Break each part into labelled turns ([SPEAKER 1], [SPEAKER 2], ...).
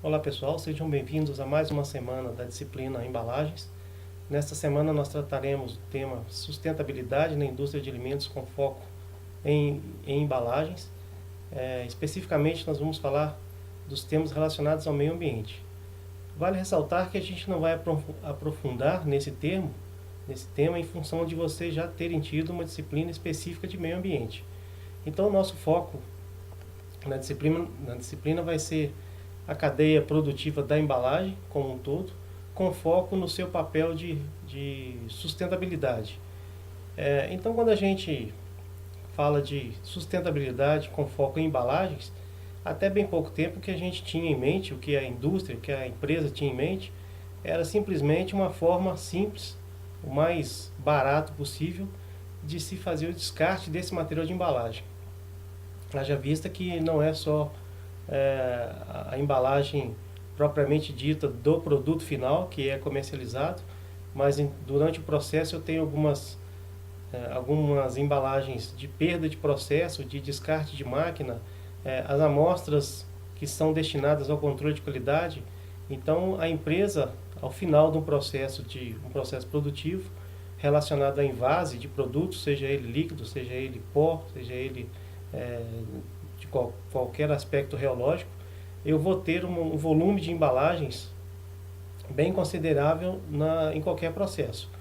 [SPEAKER 1] Olá pessoal, sejam bem-vindos a mais uma semana da disciplina Embalagens. Nesta semana nós trataremos do tema sustentabilidade na indústria de alimentos com foco em embalagens. Especificamente nós vamos falar dos temas relacionados ao meio ambiente. Vale ressaltar que a gente não vai aprofundar nesse tema em função de vocês já terem tido uma disciplina específica de meio ambiente. Então o nosso foco na disciplina vai ser a cadeia produtiva da embalagem como um todo, com foco no seu papel de sustentabilidade. Então, quando a gente fala de sustentabilidade com foco em embalagens, até bem pouco tempo o que a gente tinha em mente, o que a indústria, o que a empresa tinha em mente, era simplesmente uma forma simples, o mais barato possível, de se fazer o descarte desse material de embalagem. Haja vista que não é só a embalagem propriamente dita do produto final que é comercializado, mas durante o processo eu tenho algumas embalagens de perda de processo, de descarte de máquina, as amostras que são destinadas ao controle de qualidade. Então a empresa, ao final de um processo produtivo relacionado a envase de produtos, seja ele líquido, seja ele pó, seja ele de qualquer aspecto reológico, eu vou ter um volume de embalagens bem considerável em qualquer processo.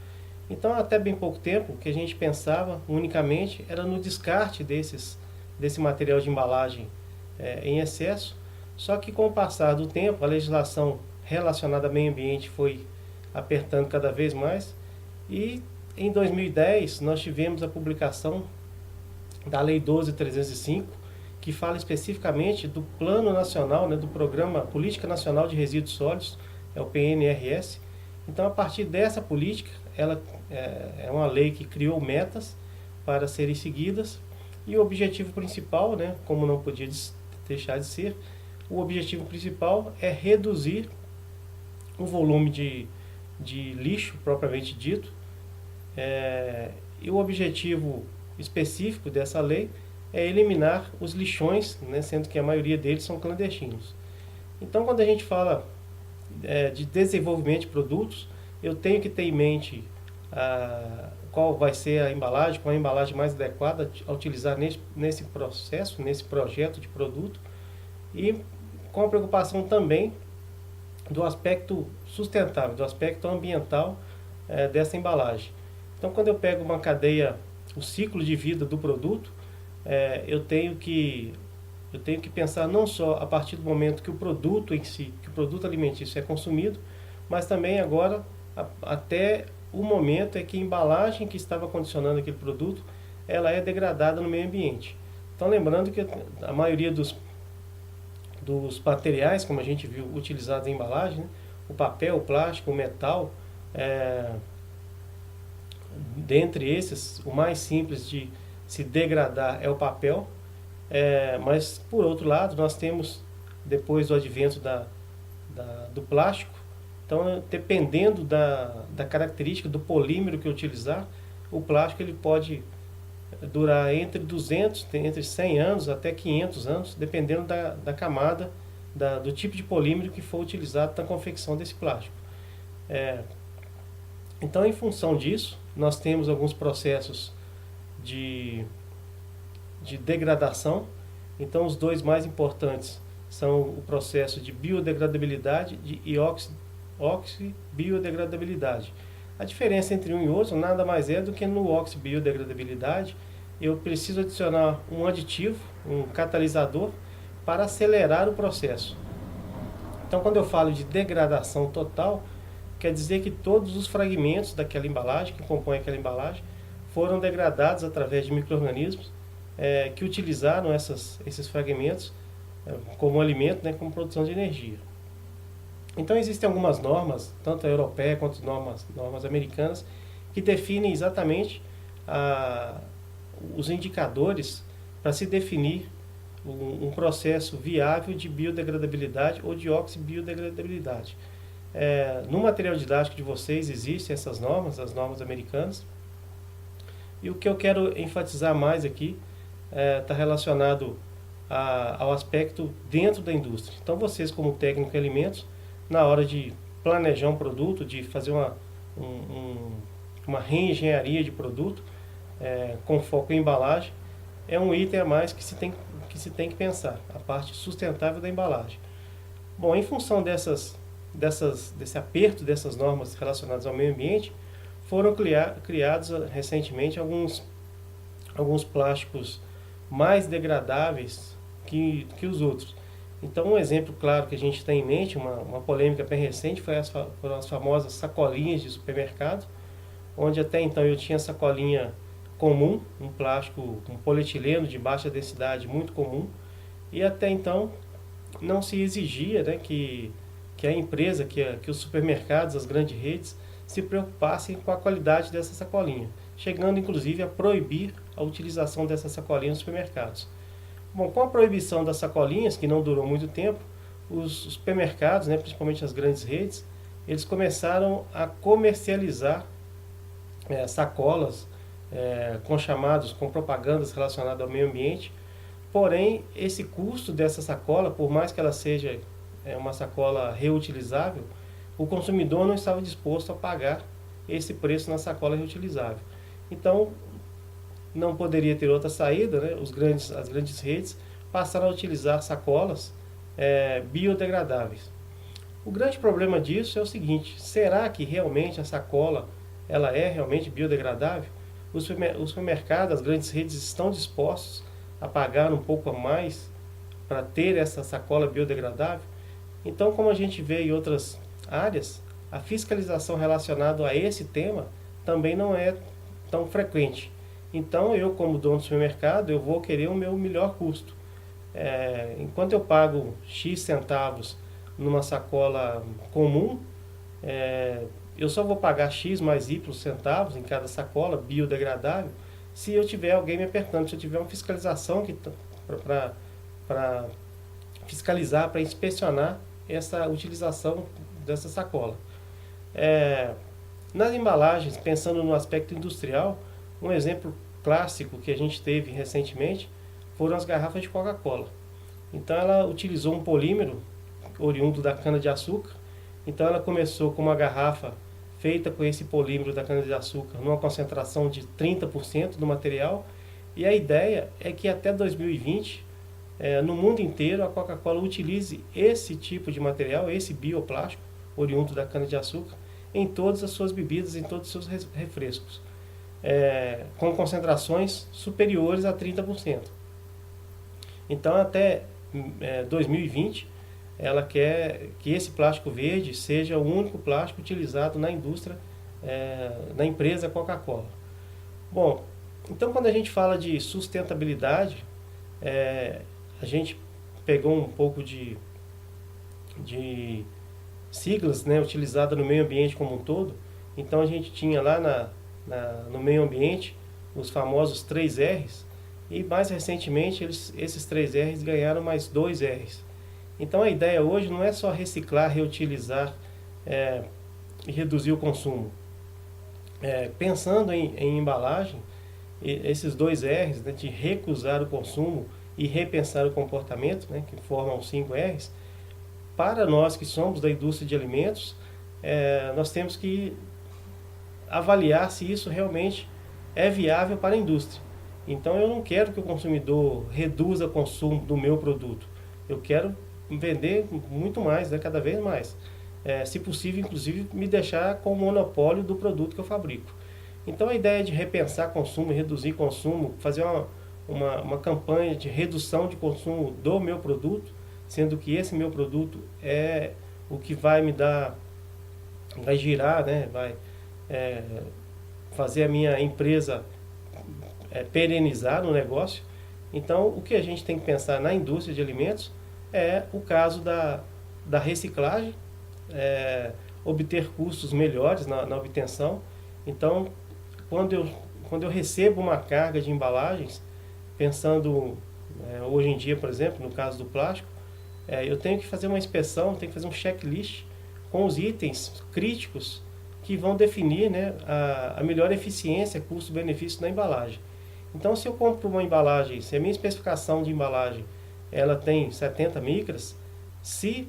[SPEAKER 1] Então, até bem pouco tempo, o que a gente pensava unicamente era no descarte desse material de embalagem em excesso, só que com o passar do tempo, a legislação relacionada ao meio ambiente foi apertando cada vez mais, e em 2010 nós tivemos a publicação da Lei 12.305, que fala especificamente do Plano Nacional, do Programa Política Nacional de Resíduos Sólidos, é o PNRS. Então, a partir dessa política, ela é uma lei que criou metas para serem seguidas, e o objetivo principal, como não podia deixar de ser, o objetivo principal é reduzir o volume de lixo propriamente dito, e o objetivo específico dessa lei é eliminar os lixões, sendo que a maioria deles são clandestinos. Então, quando a gente fala de desenvolvimento de produtos, eu tenho que ter em mente qual vai ser a embalagem, qual a embalagem mais adequada a utilizar nesse processo, nesse projeto de produto, e com a preocupação também do aspecto sustentável, do aspecto ambiental dessa embalagem. Então, quando eu pego uma cadeia, o ciclo de vida do produto, eu tenho que pensar não só a partir do momento que o produto em si, que o produto alimentício é consumido, mas também agora até o momento que a embalagem que estava condicionando aquele produto, ela é degradada no meio ambiente. Então, lembrando que a maioria dos materiais, como a gente viu, utilizados em embalagem, o papel, o plástico, o metal, dentre esses, o mais simples de se degradar é o papel, mas por outro lado nós temos, depois do advento do plástico, então dependendo da característica do polímero que eu utilizar, o plástico ele pode durar entre 100 anos até 500 anos, dependendo da camada, do tipo de polímero que for utilizado na confecção desse plástico. Então, em função disso, nós temos alguns processos de degradação. Então, os dois mais importantes são o processo de biodegradabilidade e oxibiodegradabilidade. A diferença entre um e outro nada mais é do que no oxibiodegradabilidade eu preciso adicionar um aditivo, um catalisador, para acelerar o processo. Então, quando eu falo de degradação total, quer dizer que todos os fragmentos daquela embalagem, que compõem aquela embalagem, foram degradados através de micro-organismos que utilizaram esses fragmentos como alimento, como produção de energia. Então existem algumas normas, tanto a europeia quanto normas americanas, que definem exatamente os indicadores para se definir um processo viável de biodegradabilidade ou de oxibiodegradabilidade. No material didático de vocês existem essas normas, as normas americanas, e o que eu quero enfatizar mais aqui está relacionado ao aspecto dentro da indústria. Então vocês, como técnico em alimentos, na hora de planejar um produto, de fazer uma reengenharia de produto, com foco em embalagem, é um item a mais que se tem que pensar, a parte sustentável da embalagem. Bom, em função desse aperto dessas normas relacionadas ao meio ambiente, foram criados recentemente alguns plásticos mais degradáveis que os outros. Então, um exemplo claro que a gente tem em mente, uma polêmica bem recente, foram as famosas sacolinhas de supermercado, onde até então eu tinha sacolinha comum, um plástico, um polietileno de baixa densidade muito comum, e até então não se exigia, né, que a empresa, que os supermercados, as grandes redes, se preocupassem com a qualidade dessa sacolinha, chegando inclusive a proibir a utilização dessa sacolinha nos supermercados. Bom, com a proibição das sacolinhas, que não durou muito tempo, os supermercados, né, principalmente as grandes redes, eles começaram a comercializar sacolas com propagandas relacionadas ao meio ambiente. Porém, esse custo dessa sacola, por mais que ela seja uma sacola reutilizável, o consumidor não estava disposto a pagar esse preço na sacola reutilizável. Então, não poderia ter outra saída, né? As grandes redes passaram a utilizar sacolas biodegradáveis. O grande problema disso é o seguinte: será que realmente a sacola ela é realmente biodegradável? Os supermercados, as grandes redes estão dispostos a pagar um pouco a mais para ter essa sacola biodegradável? Então, como a gente vê em outras áreas, a fiscalização relacionada a esse tema também não é tão frequente. Então, eu como dono do supermercado, eu vou querer o meu melhor custo. Enquanto eu pago X centavos numa sacola comum, eu só vou pagar X mais Y centavos em cada sacola biodegradável se eu tiver alguém me apertando, se eu tiver uma fiscalização para fiscalizar, para inspecionar essa utilização dessa sacola. Nas embalagens, pensando no aspecto industrial, um exemplo clássico que a gente teve recentemente foram as garrafas de Coca-Cola. Então ela utilizou um polímero oriundo da cana-de-açúcar. Então ela começou com uma garrafa feita com esse polímero da cana-de-açúcar numa concentração de 30% do material, e a ideia é que até 2020, no mundo inteiro, a Coca-Cola utilize esse tipo de material, esse bioplástico oriundo da cana-de-açúcar, em todas as suas bebidas, em todos os seus refrescos, com concentrações superiores a 30%. Então até 2020, ela quer que esse plástico verde seja o único plástico utilizado na indústria, na empresa Coca-Cola. Bom, então quando a gente fala de sustentabilidade, a gente pegou um pouco de siglas, né, utilizada no meio ambiente como um todo. Então a gente tinha lá no meio ambiente os famosos 3 R's, e mais recentemente esses 3 R's ganharam mais 2 R's. Então a ideia hoje não é só reciclar, reutilizar e reduzir o consumo. Pensando em embalagem, esses 2 R's, né, de recusar o consumo e repensar o comportamento, né, que formam os 5 R's, para nós que somos da indústria de alimentos, nós temos que avaliar se isso realmente é viável para a indústria. Então eu não quero que o consumidor reduza o consumo do meu produto. Eu quero vender muito mais, né, cada vez mais. Se possível, inclusive, me deixar com o monopólio do produto que eu fabrico. Então a ideia de repensar consumo, reduzir consumo, fazer uma campanha de redução de consumo do meu produto, sendo que esse meu produto é o que vai me dar, vai girar, né, vai fazer a minha empresa perenizar no negócio. Então o que a gente tem que pensar na indústria de alimentos é o caso da reciclagem, obter custos melhores na obtenção. Então, quando eu recebo uma carga de embalagens, pensando hoje em dia, por exemplo, no caso do plástico, eu tenho que fazer uma inspeção, tenho que fazer um checklist com os itens críticos que vão definir, né, a melhor eficiência, custo-benefício da embalagem. Então, se eu compro uma embalagem, se a minha especificação de embalagem ela tem 70 micras, se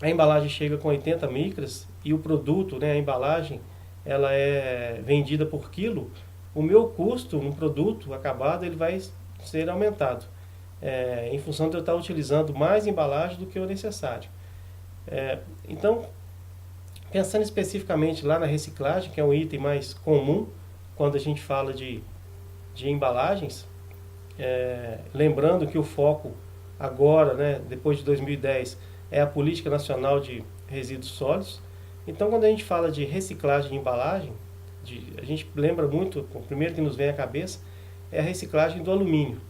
[SPEAKER 1] a embalagem chega com 80 micras e o produto, né, a embalagem, ela é vendida por quilo, o meu custo no produto acabado ele vai ser aumentado, em função de eu estar utilizando mais embalagem do que o necessário. Então, pensando especificamente lá na reciclagem, que é um item mais comum quando a gente fala de embalagens, lembrando que o foco agora, né, depois de 2010, é a Política Nacional de Resíduos Sólidos. Então, quando a gente fala de reciclagem de embalagem, a gente lembra muito, o primeiro que nos vem à cabeça é a reciclagem do alumínio.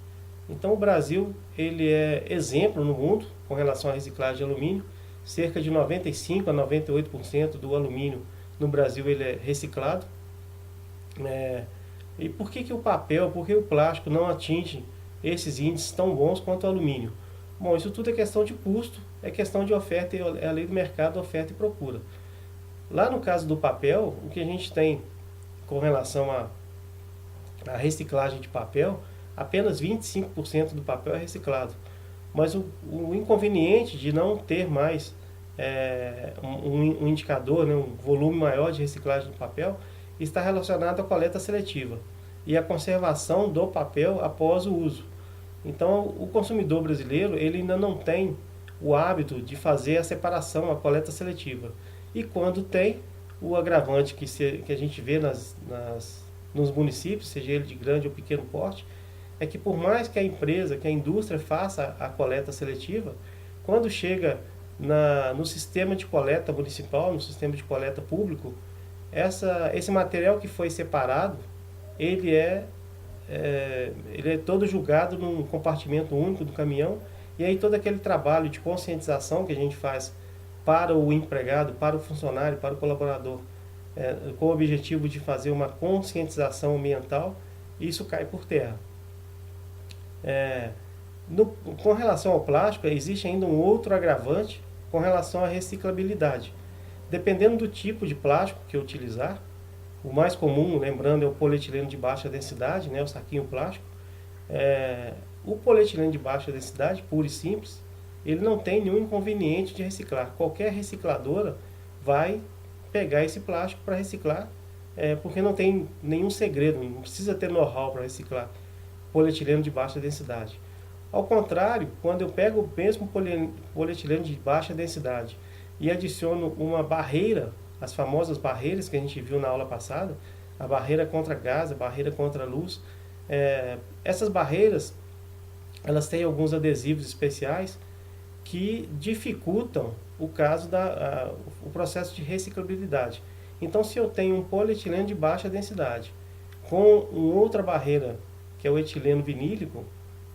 [SPEAKER 1] Então, o Brasil ele é exemplo no mundo com relação à reciclagem de alumínio. Cerca de 95 a 98% do alumínio no Brasil ele é reciclado. E por que o papel, por que o plástico não atinge esses índices tão bons quanto o alumínio? Bom, isso tudo é questão de custo, é questão de oferta, é a lei do mercado, oferta e procura. Lá no caso do papel, o que a gente tem com relação à reciclagem de papel, apenas 25% do papel é reciclado. Mas o inconveniente de não ter mais um indicador, né, um volume maior de reciclagem do papel, está relacionado à coleta seletiva e à conservação do papel após o uso. Então, o consumidor brasileiro ele ainda não tem o hábito de fazer a separação, a coleta seletiva. E quando tem, o agravante que a gente vê nos municípios, seja ele de grande ou pequeno porte, é que por mais que a empresa, que a indústria faça a coleta seletiva, quando chega no sistema de coleta municipal, no sistema de coleta público, esse material que foi separado, ele é todo julgado num compartimento único do caminhão, e aí todo aquele trabalho de conscientização que a gente faz para o empregado, para o funcionário, para o colaborador, com o objetivo de fazer uma conscientização ambiental, isso cai por terra. Com relação ao plástico, existe ainda um outro agravante com relação à reciclabilidade. Dependendo do tipo de plástico que eu utilizar, o mais comum, lembrando, é o polietileno de baixa densidade, né, o saquinho plástico. O polietileno de baixa densidade, puro e simples, ele não tem nenhum inconveniente de reciclar. Qualquer recicladora vai pegar esse plástico para reciclar, porque não tem nenhum segredo, não precisa ter know-how para reciclar polietileno de baixa densidade. Ao contrário, quando eu pego o mesmo polietileno de baixa densidade e adiciono uma barreira, as famosas barreiras que a gente viu na aula passada, a barreira contra gás, a barreira contra luz, essas barreiras elas têm alguns adesivos especiais que dificultam o processo de reciclabilidade. Então, se eu tenho um polietileno de baixa densidade com uma outra barreira, que é o etileno vinílico,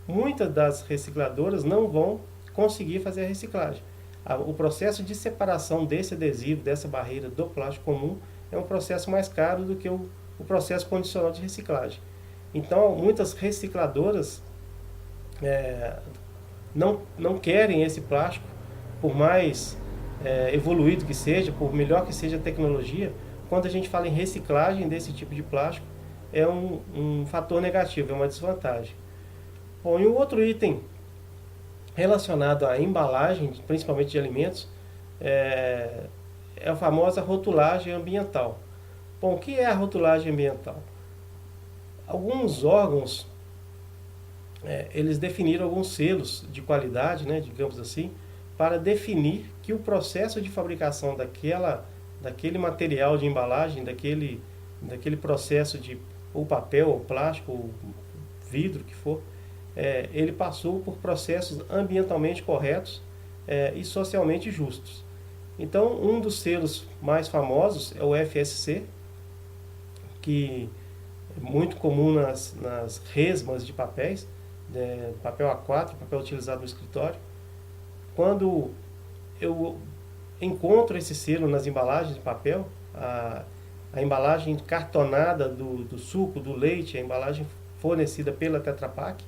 [SPEAKER 1] muitas das recicladoras não vão conseguir fazer a reciclagem. O processo de separação desse adesivo, dessa barreira do plástico comum, é um processo mais caro do que o processo condicional de reciclagem. Então, muitas recicladoras não querem esse plástico, por mais evoluído que seja, por melhor que seja a tecnologia. Quando a gente fala em reciclagem desse tipo de plástico, é um fator negativo, é uma desvantagem. Bom, e o outro item relacionado à embalagem, principalmente de alimentos, é a famosa rotulagem ambiental. Bom, o que é a rotulagem ambiental? Alguns órgãos, eles definiram alguns selos de qualidade, né, digamos assim, para definir que o processo de fabricação daquele material de embalagem, daquele processo de ou papel, ou plástico, ou vidro, que for, ele passou por processos ambientalmente corretos e socialmente justos. Então, um dos selos mais famosos é o FSC, que é muito comum nas resmas de papéis, papel A4, papel utilizado no escritório. Quando eu encontro esse selo nas embalagens de papel, a embalagem cartonada do suco, do leite, a embalagem fornecida pela Tetra Pak,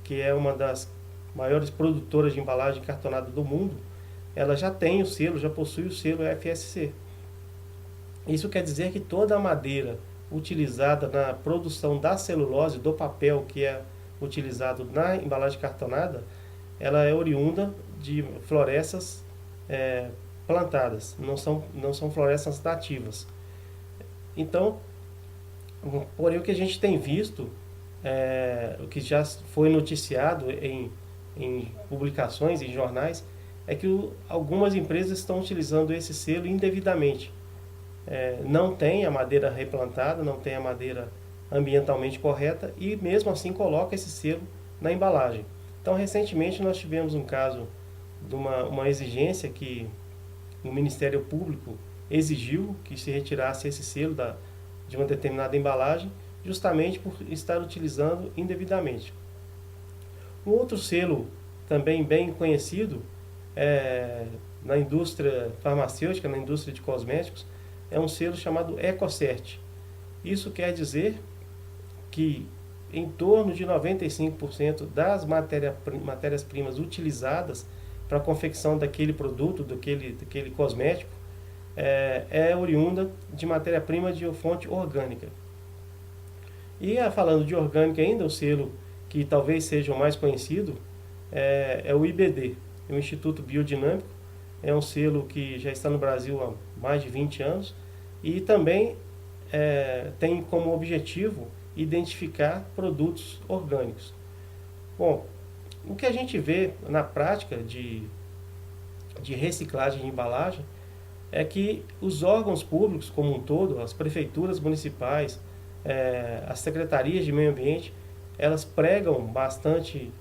[SPEAKER 1] que é uma das maiores produtoras de embalagem cartonada do mundo, ela já tem o selo, já possui o selo FSC. Isso quer dizer que toda a madeira utilizada na produção da celulose, do papel que é utilizado na embalagem cartonada, ela é oriunda de florestas plantadas, não são florestas nativas. Então, porém, o que a gente tem visto, o que já foi noticiado em publicações, em jornais, é que algumas empresas estão utilizando esse selo indevidamente. Não tem a madeira replantada, não tem a madeira ambientalmente correta e mesmo assim coloca esse selo na embalagem. Então, recentemente nós tivemos um caso de uma exigência que o Ministério Público exigiu que se retirasse esse selo de uma determinada embalagem, justamente por estar utilizando indevidamente. Um outro selo também bem conhecido na indústria farmacêutica, na indústria de cosméticos, é um selo chamado EcoCert. Isso quer dizer que em torno de 95% das matérias-primas utilizadas para a confecção daquele produto, daquele cosmético, é oriunda de matéria-prima de fonte orgânica. E falando de orgânica ainda, o selo que talvez seja o mais conhecido é o IBD, o Instituto Biodinâmico. É um selo que já está no Brasil há mais de 20 anos e também tem como objetivo identificar produtos orgânicos. Bom, o que a gente vê na prática de reciclagem de embalagem é que os órgãos públicos como um todo, as prefeituras municipais, as secretarias de meio ambiente, elas pregam bastante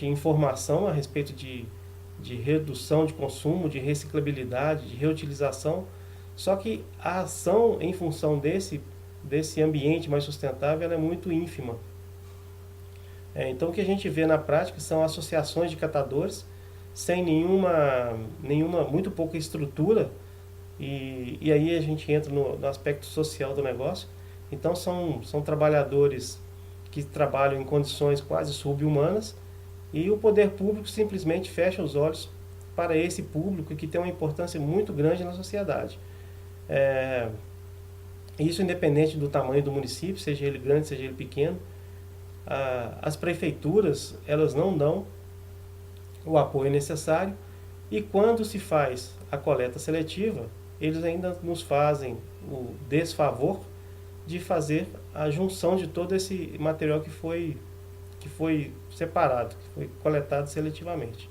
[SPEAKER 1] informação a respeito de redução de consumo, de reciclabilidade, de reutilização, só que a ação em função desse ambiente mais sustentável ela é muito ínfima. Então o que a gente vê na prática são associações de catadores sem nenhuma muito pouca estrutura e aí a gente entra no aspecto social do negócio. Então são trabalhadores que trabalham em condições quase sub-humanas e o poder público simplesmente fecha os olhos para esse público que tem uma importância muito grande na sociedade. Isso independente do tamanho do município, seja ele grande, seja ele pequeno. As prefeituras, elas não dão o apoio necessário e quando se faz a coleta seletiva, eles ainda nos fazem o desfavor de fazer a junção de todo esse material que foi separado, que foi coletado seletivamente.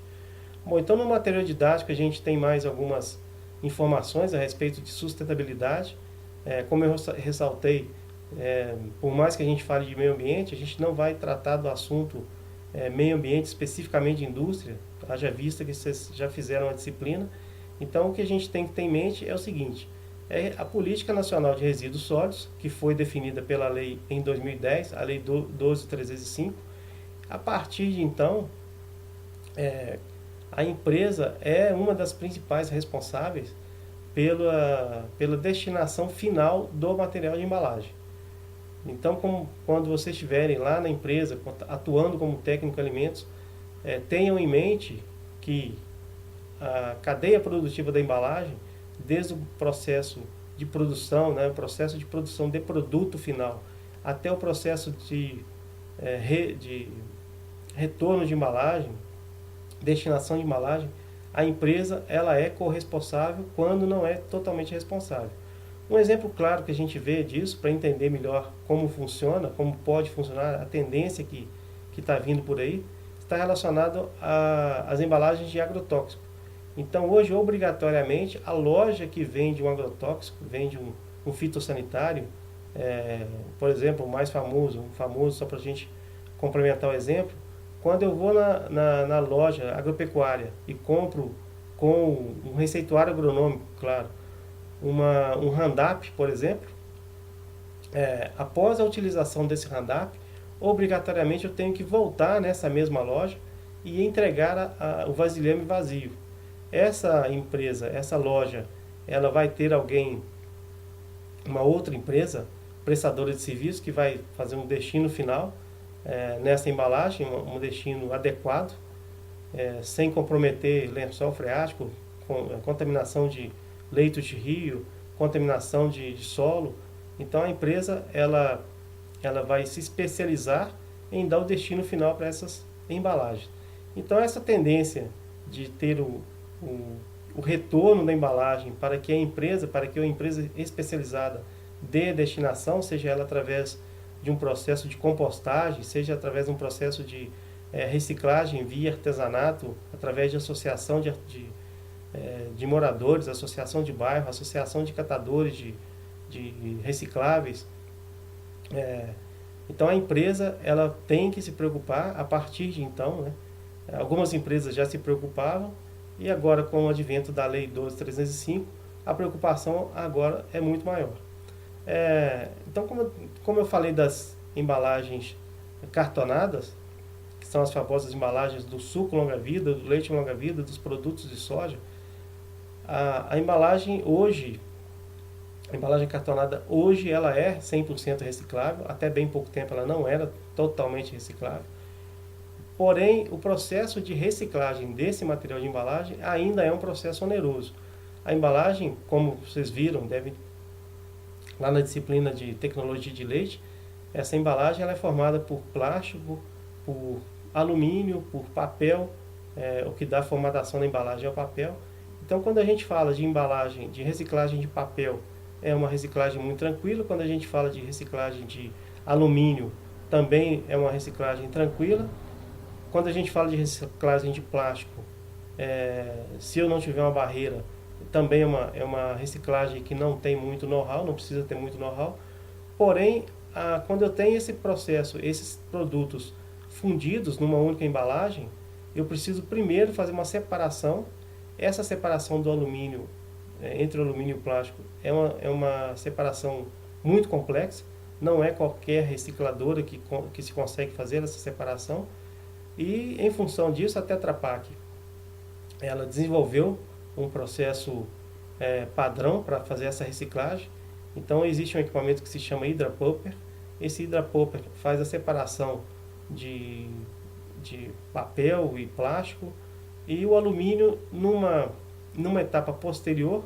[SPEAKER 1] Bom, então no material didático a gente tem mais algumas informações a respeito de sustentabilidade. Como eu ressaltei, por mais que a gente fale de meio ambiente, a gente não vai tratar do assunto meio ambiente, especificamente de indústria, haja vista que vocês já fizeram a disciplina. Então o que a gente tem que ter em mente é o seguinte: a Política Nacional de Resíduos Sólidos, que foi definida pela lei em 2010, a Lei 12.305. A partir de então, a empresa é uma das principais responsáveis pela destinação final do material de embalagem. Então, quando vocês estiverem lá na empresa, atuando como técnico de alimentos, tenham em mente que a cadeia produtiva da embalagem, desde o processo de produção, o processo de produção de produto final, até o processo de retorno de embalagem, destinação de embalagem, a empresa ela é corresponsável quando não é totalmente responsável. Um exemplo claro que a gente vê disso, para entender melhor como funciona, como pode funcionar, a tendência que está vindo por aí, está relacionado às embalagens de agrotóxico. Então hoje, obrigatoriamente, a loja que vende um agrotóxico, vende um fitossanitário, por exemplo, o mais famoso, só para a gente complementar o exemplo, quando eu vou na loja agropecuária e compro com um receituário agronômico, claro, um Roundup, por exemplo, após a utilização desse Roundup, obrigatoriamente eu tenho que voltar nessa mesma loja e entregar o vasilhame vazio. Essa empresa, essa loja, ela vai ter uma outra empresa, prestadora de serviço, que vai fazer um destino final nessa embalagem, um destino adequado, sem comprometer lençol freático, contaminação de leitos de rio, contaminação de solo. Então a empresa ela vai se especializar em dar o destino final para essas embalagens. Então essa tendência de ter o retorno da embalagem para que a empresa especializada dê destinação, seja ela através de um processo de compostagem, seja através de um processo de reciclagem via artesanato, através de associação de moradores, associação de bairro, associação de catadores de recicláveis. Então a empresa ela tem que se preocupar a partir de então, né? Algumas empresas já se preocupavam e agora com o advento da Lei 12.305, a preocupação agora é muito maior. Então como eu falei das embalagens cartonadas, que são as famosas embalagens do suco longa-vida, do leite longa-vida, dos produtos de soja, a embalagem hoje, a embalagem cartonada hoje ela é 100% reciclável, até bem pouco tempo ela não era totalmente reciclável. Porém, o processo de reciclagem desse material de embalagem ainda é um processo oneroso. A embalagem, como vocês viram, lá na disciplina de tecnologia de leite, essa embalagem ela é formada por plástico, por alumínio, por papel, o que dá a formatação da embalagem é o papel. Então, quando a gente fala de embalagem, de reciclagem de papel, é uma reciclagem muito tranquila. Quando a gente fala de reciclagem de alumínio, também é uma reciclagem tranquila. Quando a gente fala de reciclagem de plástico, se eu não tiver uma barreira, também é uma reciclagem que não tem muito know-how, não precisa ter muito know-how. Porém, quando eu tenho esse processo, esses produtos fundidos numa única embalagem, eu preciso primeiro fazer uma separação. Essa separação do alumínio, entre o alumínio e o plástico, é uma separação muito complexa. Não é qualquer recicladora que se consegue fazer essa separação. E em função disso, a Tetra Pak ela desenvolveu um processo padrão para fazer essa reciclagem. Então existe um equipamento que se chama Hydra Pulper. Esse Hydra Pulper faz a separação de papel e plástico, e o alumínio numa etapa posterior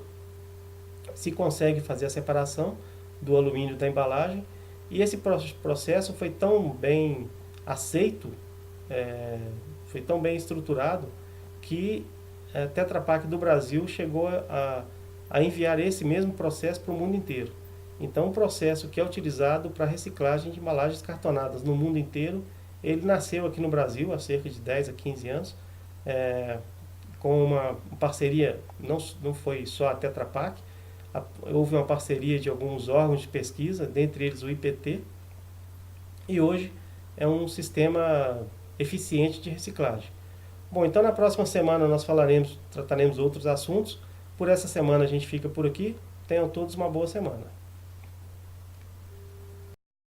[SPEAKER 1] se consegue fazer a separação do alumínio da embalagem, e esse processo foi tão bem aceito, foi tão bem estruturado, que a Tetra Pak do Brasil chegou a enviar esse mesmo processo para o mundo inteiro. Então o processo que é utilizado para reciclagem de embalagens cartonadas no mundo inteiro, ele nasceu aqui no Brasil há cerca de 10 a 15 anos, com uma parceria, não foi só a Tetra Pak, houve uma parceria de alguns órgãos de pesquisa, dentre eles o IPT, e hoje é um sistema eficiente de reciclagem. Bom, então na próxima semana nós trataremos outros assuntos. Por essa semana a gente fica por aqui. Tenham todos uma boa semana.